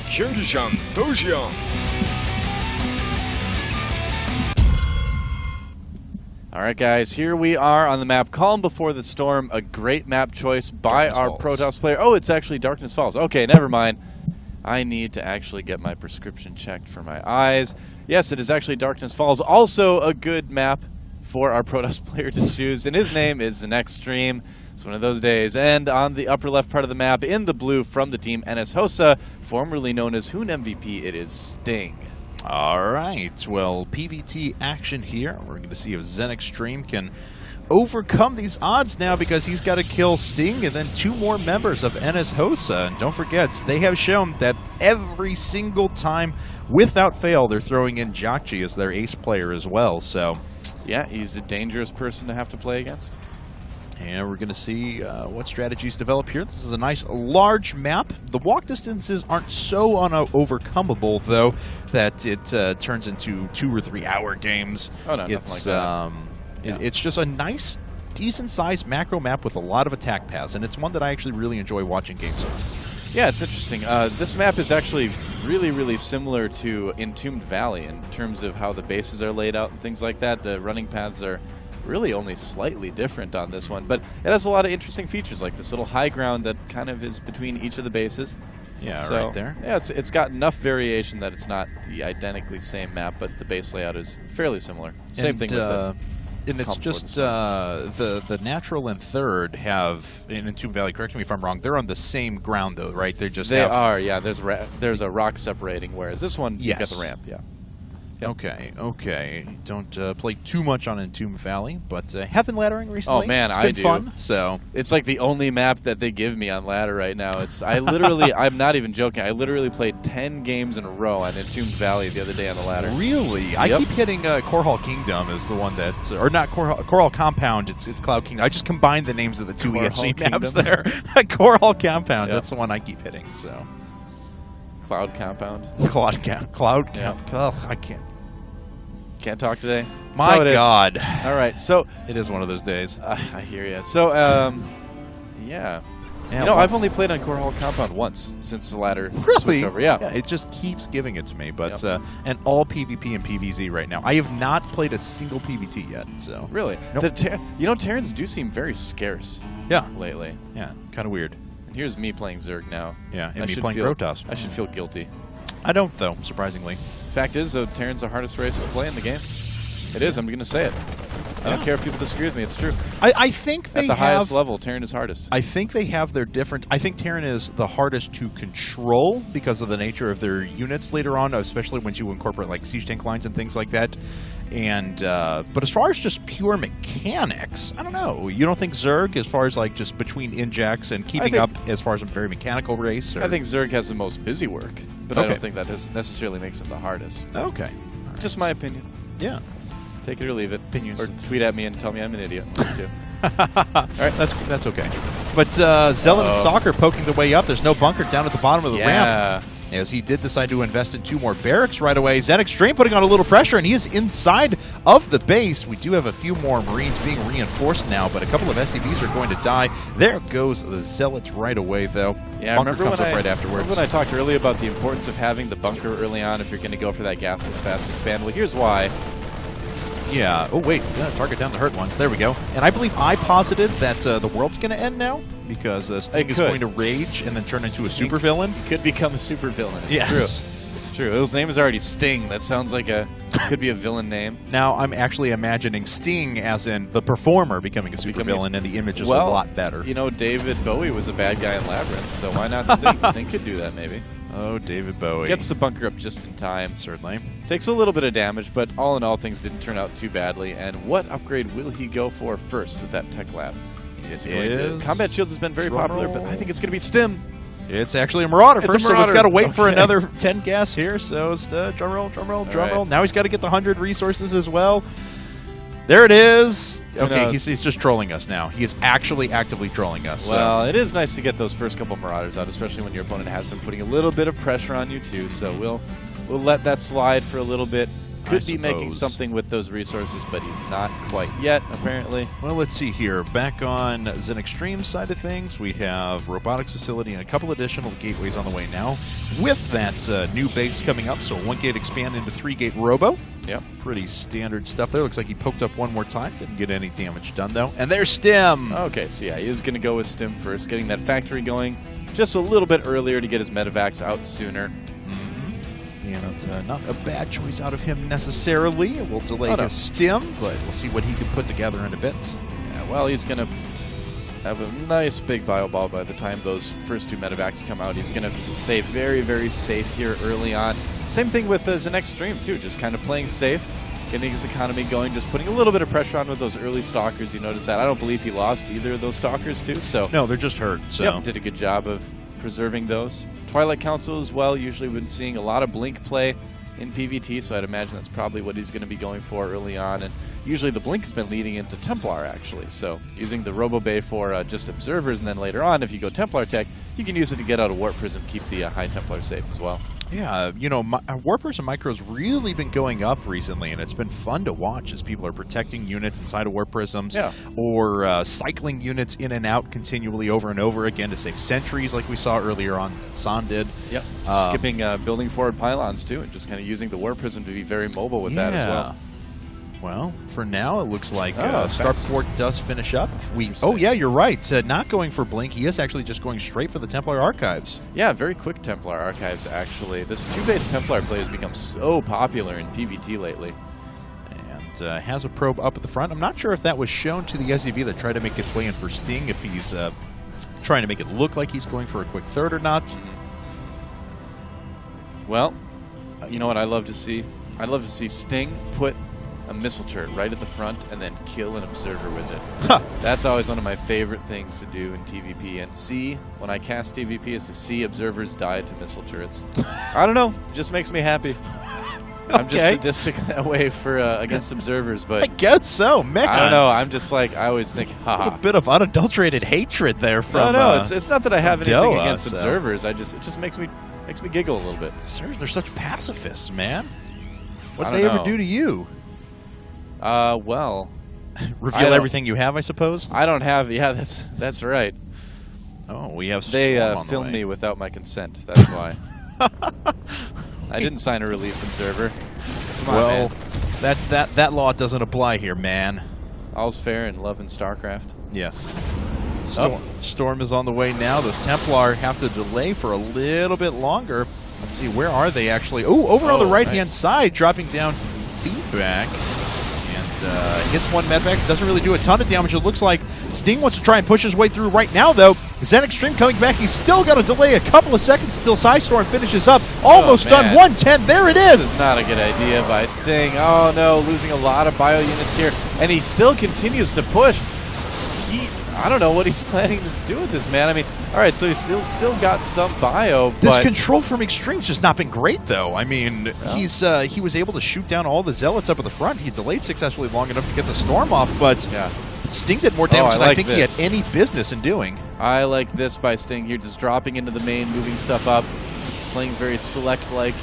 경기장. Alright guys, here we are on the map Calm Before the Storm, a great map choice by our Protoss player. Oh, it's actually Darkness Falls. Okay, never mind. I need to actually get my prescription checked for my eyes. Yes, it is actually Darkness Falls, also a good map for our Protoss player to choose, and his name is ZeNEX.TREME. It's one of those days. And on the upper left part of the map, in the blue from the team NSHoSeo, formerly known as Hoon MVP, it is Sting. All right, well, PvT action here. We're going to see if ZeNEX.TREME can overcome these odds now, because he's got to kill Sting and then 2 more members of NSHoSeo. And don't forget, they have shown that every single time, without fail, they're throwing in Jakji as their ace player as well. So, yeah, he's a dangerous person to have to play against. And we're going to see what strategies develop here. This is a nice large map. The walk distances aren't so overcomable, though, that it turns into 2 or 3 hour games. Oh, no, nothing like that. It's just a nice, decent-sized macro map with a lot of attack paths, and it's one that I actually really enjoy watching games of. Yeah, it's interesting. This map is actually really, really similar to Entombed Valley in terms of how the bases are laid out and things like that. The running paths are really only slightly different on this one, but it has a lot of interesting features, like this little high ground that kind of is between each of the bases. Yeah, so, right there. Yeah, it's got enough variation that it's not the identically same map, but the base layout is fairly similar. Same thing with the... And it's just the natural and third have in Entombed Valley. Correct me if I'm wrong. They're on the same ground though, right? They are. Yeah. There's a rock separating. Whereas this one, you got the ramp. Yeah. Yep. Okay. Don't play too much on Entombed Valley, but have been laddering recently. Oh man, it's been fun. Do. So it's like the only map that they give me on ladder right now. I literally, I'm not even joking. I literally played 10 games in a row on Entombed Valley the other day on the ladder. Really? Yep. I keep hitting Core Hall Kingdom is the one that, or not Core Hall Compound. It's Cloud Kingdom. I just combined the names of the 2 ESG maps there. Core Hall Compound. Yep. That's the one I keep hitting. So Cloud Compound. Cloud Compound. Ugh, I can't. Can't talk today. My God. All right, so it is one of those days. I hear you. So, yeah. You know, I've only played on Core Hall Compound once since the ladder switch over. Yeah, it just keeps giving it to me. But and all PvP and PvZ right now. I have not played a single PvT yet. So really, nope. You know, Terrans do seem very scarce. Yeah, lately. Yeah, kind of weird. And here's me playing Zerg now. Yeah, and me playing Protoss. I should feel guilty. I don't, though, surprisingly. Fact is, though, Terran's the hardest race to play in the game. It is. I'm going to say it. I don't care if people disagree with me. It's true. I think they at the highest level, Terran is hardest. I think they have their different. I think Terran is the hardest to control because of the nature of their units later on, especially once you incorporate like siege tank lines and things like that. And but as far as just pure mechanics, I don't know. You don't think Zerg, as far as like just between injects and keeping up, as far as a very mechanical race? Or? I think Zerg has the most busy work, but I don't think that necessarily makes it the hardest. Okay, just my opinion. Yeah. Take it or leave it. Opinions. Or tweet at me and tell me I'm an idiot. Too. All right, that's okay. But Zealot and Stalker poking the way up. There's no bunker down at the bottom of the ramp. As he did decide to invest in 2 more barracks right away. ZeNEX.TREME putting on a little pressure, and he is inside of the base. We do have a few more Marines being reinforced now, but a couple of SCVs are going to die. There goes the Zealots right away, though. Yeah, bunker comes up right afterwards. Remember when I talked earlier about the importance of having the bunker early on if you're going to go for that gasless fast expand? Well, here's why. Yeah. Oh, wait. Yeah, target down the hurt ones. There we go. And I believe I posited that the world's going to end now because Sting is going to rage and then turn into a supervillain. Could become a supervillain. It's true. It's true. His name is already Sting. That sounds like could be a villain name. Now I'm actually imagining Sting as in the performer becoming a supervillain, and the image is a lot better. You know, David Bowie was a bad guy in Labyrinth, so why not Sting? Sting could do that, maybe. Oh, David Bowie. Gets the bunker up just in time. Certainly. Takes a little bit of damage, but all in all, things didn't turn out too badly. And what upgrade will he go for first with that tech lab? Combat Shields has been very popular, but I think it's going to be Stim. It's actually a Marauder first, so we've got to wait for another 10 gas here. So it's drum roll, drum roll, drum roll. Now he's got to get the 100 resources as well. There it is. Okay, he's just trolling us now. He is actually actively trolling us. Well, it is nice to get those first couple Marauders out, especially when your opponent has been putting a little bit of pressure on you too. So we'll let that slide for a little bit. could be making something with those resources, but he's not quite yet, apparently. Well, let's see here. Back on ZeNEX.TREME's side of things, we have robotics facility and a couple additional gateways on the way now. With that new base coming up, so 1-gate expand into 3-gate robo. Yep. Pretty standard stuff there. Looks like he poked up one more time. Didn't get any damage done, though. And there's Stim. Okay, so yeah, he is going to go with Stim first, getting that factory going just a little bit earlier to get his medevacs out sooner. Yeah, it's not a bad choice out of him necessarily. It will delay his Stim, but we'll see what he can put together in a bit. Yeah, well, he's going to have a nice big bio ball by the time those first 2 medevacs come out. He's going to stay very, very safe here early on. Same thing with ZeNEX.TREME, too, just kind of playing safe, getting his economy going, just putting a little bit of pressure on with those early stalkers. You notice that. I don't believe he lost either of those stalkers, too. So no, they're just hurt. So yep, did a good job of preserving those. Twilight Council as well. Usually we've been seeing a lot of Blink play in PvT, so I'd imagine that's probably what he's going to be going for early on. And usually the Blink has been leading into Templar, actually. So using the Robo Bay for just observers, and then later on, if you go Templar tech, you can use it to get out of Warp Prism, keep the High Templar safe as well. Yeah, you know, Warpers and Micro's really been going up recently, and it's been fun to watch as people are protecting units inside of Warp Prisms, or cycling units in and out continually over and over again to save sentries like we saw earlier on San did. Yep, skipping building forward pylons too, and just kind of using the Warp Prism to be very mobile with that as well. Well, for now, it looks like Starport does finish up. Oh, yeah, you're right. Not going for Blink. He is actually just going straight for the Templar Archives. Yeah, very quick Templar Archives, actually. This 2-base Templar play has become so popular in PvT lately. And has a probe up at the front. I'm not sure if that was shown to the SEV that tried to make its way in for Sting, if he's trying to make it look like he's going for a quick third or not. Well, you know what I'd love to see? I'd love to see Sting put a missile turret right at the front and then kill an observer with it. That's always one of my favorite things to do in TVP, and see, when I cast TVP, is to see observers die to missile turrets. I don't know, it just makes me happy. I'm just sadistic that way for against observers, but I guess so. Mega. I don't know, I'm just like, I always think, haha. A bit of unadulterated hatred there from No, it's not that I have anything against so. observers, it just makes me giggle a little bit. Sirs, they're such pacifists, man. What did they ever do to you? Well, reveal everything you have, I suppose. I don't have. Yeah, that's right. Oh, we have. They filmed me without my consent. That's why. I didn't sign a release observer. Come on, man. that law doesn't apply here, man. All's fair in love and StarCraft. Yes. Storm is on the way now. Those Templar have to delay for a little bit longer. Let's see, where are they actually? Oh, over on the right-hand side, dropping down feedback. Hits one medvac, doesn't really do a ton of damage. It looks like Sting wants to try and push his way through right now, though. ZeNEX.TREME coming back. He's still got to delay a couple of seconds until Psystorm finishes up. Almost done. 110. There it is. This is not a good idea by Sting. Oh, no. Losing a lot of bio units here. And he still continues to push. I don't know what he's planning to do with this, man. I mean, all right, so he's still got some bio, but this control from Extreme's just not been great, though. I mean, he was able to shoot down all the Zealots up at the front. He delayed successfully long enough to get the Storm off, but Sting did more damage than I think he had any business in doing. I like this by Sting here, just dropping into the main, moving stuff up, playing very select-like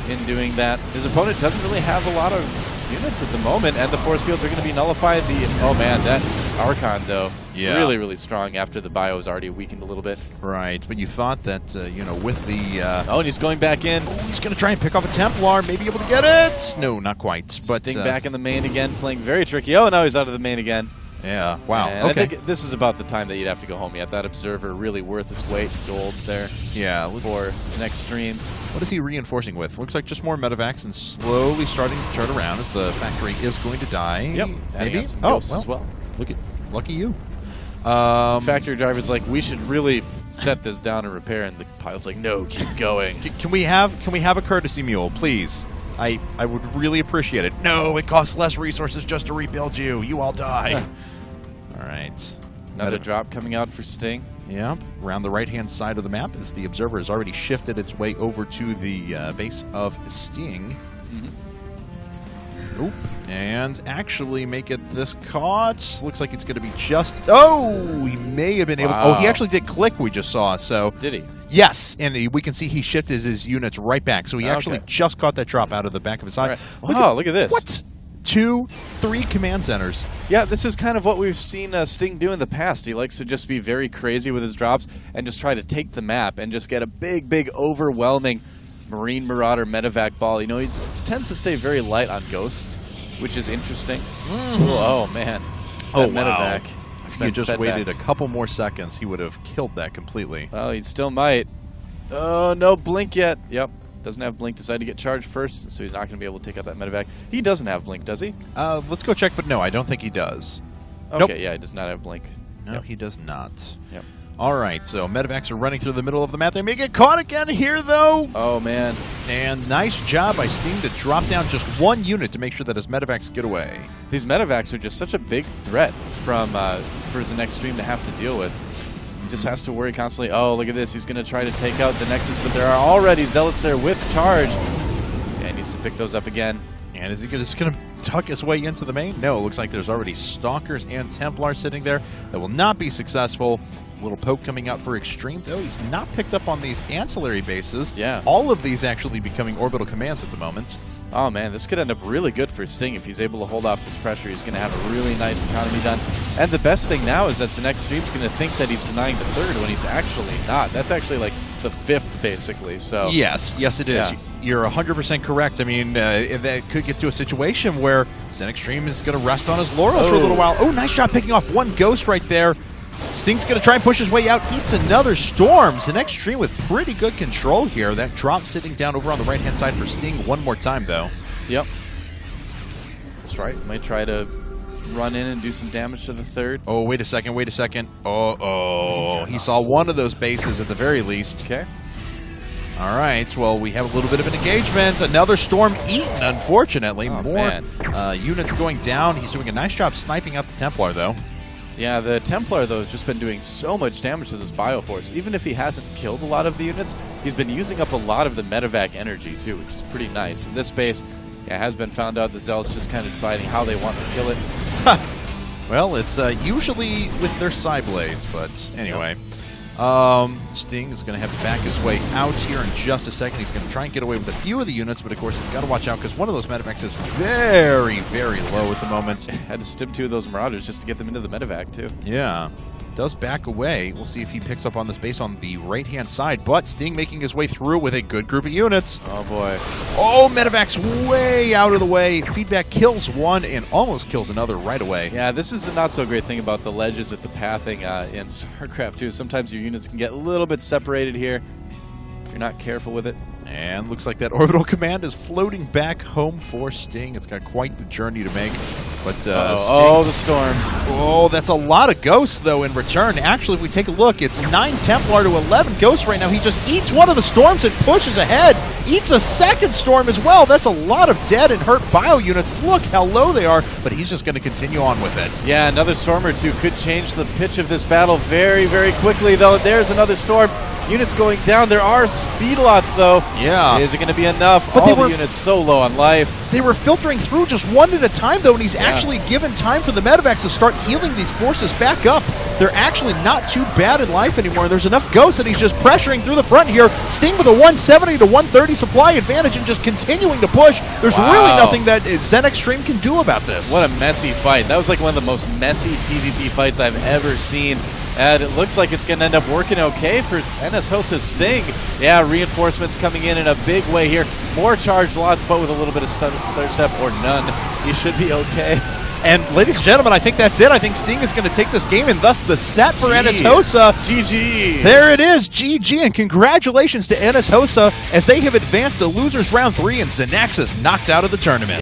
in doing that. His opponent doesn't really have a lot of units at the moment, and the force fields are going to be nullified. Oh man, that Archon though, really, really strong after the bio is already weakened a little bit. Right, but you thought that you know, with the oh, and he's going back in. Oh, he's going to try and pick off a Templar, maybe able to get it. No, not quite. But Sting back in the main again, playing very tricky. Oh, now he's out of the main again. Yeah, wow. And I think this is about the time that you'd have to go home. You have that observer really worth its weight in gold there. Yeah, for ZeNEX.TREME. What is he reinforcing with? Looks like just more medevacs and slowly starting to turn around as the factory is going to die. Yep. Maybe. Some ghosts as well. Lucky you. Factory driver's like, we should really set this down and repair, and the pilot's like, no, keep going. Can we have a courtesy mule, please? I would really appreciate it. No, it costs less resources just to rebuild you. You all die. All right. Another drop coming out for Sting. Yeah. Around the right-hand side of the map, as the observer has already shifted its way over to the base of Sting. Oop. And actually make it this caught. Looks like it's going to be just... Oh! He may have been able to... Oh, he actually did click, we just saw. So did he? Yes, and we can see he shifted his units right back. So he actually just caught that drop out of the back of his eye. Right. Wow, look at this. What? 2, 3 command centers. Yeah, this is kind of what we've seen Sting do in the past. He likes to just be very crazy with his drops and just try to take the map and just get a big, overwhelming Marine Marauder medevac ball. You know, he tends to stay very light on ghosts, which is interesting. Oh, man. Oh, that medevac. If he had just waited a couple more seconds, he would have killed that completely. Well, he still might. Oh, no blink yet. Yep. Doesn't have blink. Decided to get charged first, so he's not going to be able to take out that medevac. He doesn't have blink, does he? Let's go check, but no, I don't think he does. Okay, nope. Yeah, he does not have blink. No, he does not. Yep. All right, so medevacs are running through the middle of the map. They may get caught again here, though. Oh, man. And nice job by Sting to drop down just 1 unit to make sure that his medevacs get away. These medevacs are just such a big threat for ZeNEX.TREME to have to deal with. Just has to worry constantly. Oh, look at this. He's going to try to take out the Nexus, but there are already Zealots there with charge. So yeah, he needs to pick those up again. And is he just going to tuck his way into the main? No, it looks like there's already Stalkers and Templars sitting there. That will not be successful. A little poke coming out for Extreme, though. He's not picked up on these ancillary bases. Yeah. All of these actually becoming orbital commands at the moment. Oh, man, this could end up really good for Sting if he's able to hold off this pressure. He's going to have a really nice economy done. And the best thing now is that ZeNEX.TREME's going to think that he's denying the 3rd when he's actually not. That's actually like the 5th, basically. So yes, it is. Yeah. You're 100% correct. I mean, that could get to a situation where ZeNEX.TREME is going to rest on his laurels for a little while. Oh, nice shot picking off 1 ghost right there. Sting's going to try and push his way out, eats another storm. ZeNEX.TREME with pretty good control here. That drop sitting down over on the right-hand side for Sting one more time, though. Yep. That's right. Might try to run in and do some damage to the 3rd. Oh, wait a second. He saw one of those bases at the very least. Okay. All right, well, we have a little bit of an engagement. Another storm eaten, unfortunately. More units going down. He's doing a nice job sniping out the Templar, though. Yeah, the Templar, though, has just been doing so much damage to this Bioforce. Even if he hasn't killed a lot of the units, he's been using up a lot of the medevac energy, too, which is pretty nice. In this base, yeah, it has been found out the Zealots just kind of deciding how they want to kill it. Well, it's usually with their side blades, but anyway. Sting is going to have to back his way out here in just a second. He's going to try and get away with a few of the units, but of course he's got to watch out because one of those medevacs is very, very low at the moment. Had to stim 2 of those Marauders just to get them into the medevac, too. Yeah. Does back away. We'll see if he picks up on this base on the right-hand side, but Sting making his way through with a good group of units. Oh, boy. Oh, medevac's way out of the way. Feedback kills 1 and almost kills another right away. Yeah, this is the not-so-great thing about the ledges with the pathing in StarCraft 2. Sometimes your units can get a little bit separated here if you're not careful with it. And looks like that orbital command is floating back home for Sting. It's got quite the journey to make. But oh, the storms. Oh, that's a lot of ghosts, though, in return. Actually, if we take a look, it's 9 Templar to 11 ghosts right now. He just eats one of the storms and pushes ahead. Eats a second storm as well. That's a lot of dead and hurt bio units. Look how low they are, but he's just going to continue on with it. Yeah, another storm or 2 could change the pitch of this battle very, very quickly, though. There's another storm. Units going down. There are speed lots, though. Yeah. Is it going to be enough? But all the units so low on life. They were filtering through just 1 at a time, though, and he's actually given time for the medevacs to start healing these forces back up. They're actually not too bad in life anymore. There's enough ghosts that he's just pressuring through the front here. Sting with a 170 to 130 supply advantage and just continuing to push. There's really nothing that ZeNEX.TREME can do about this. What a messy fight. That was like one of the most messy TVP fights I've ever seen. And it looks like it's going to end up working okay for NSHoSeo.Sting. Yeah, reinforcements coming in a big way here. More charged lots, but with a little bit of start step or none. He should be okay. And ladies and gentlemen, I think that's it. I think Sting is going to take this game and thus the set for NSHoSeo. GG. There it is, GG, and congratulations to NSHoSeo as they have advanced to losers round 3 and ZeNEX is knocked out of the tournament.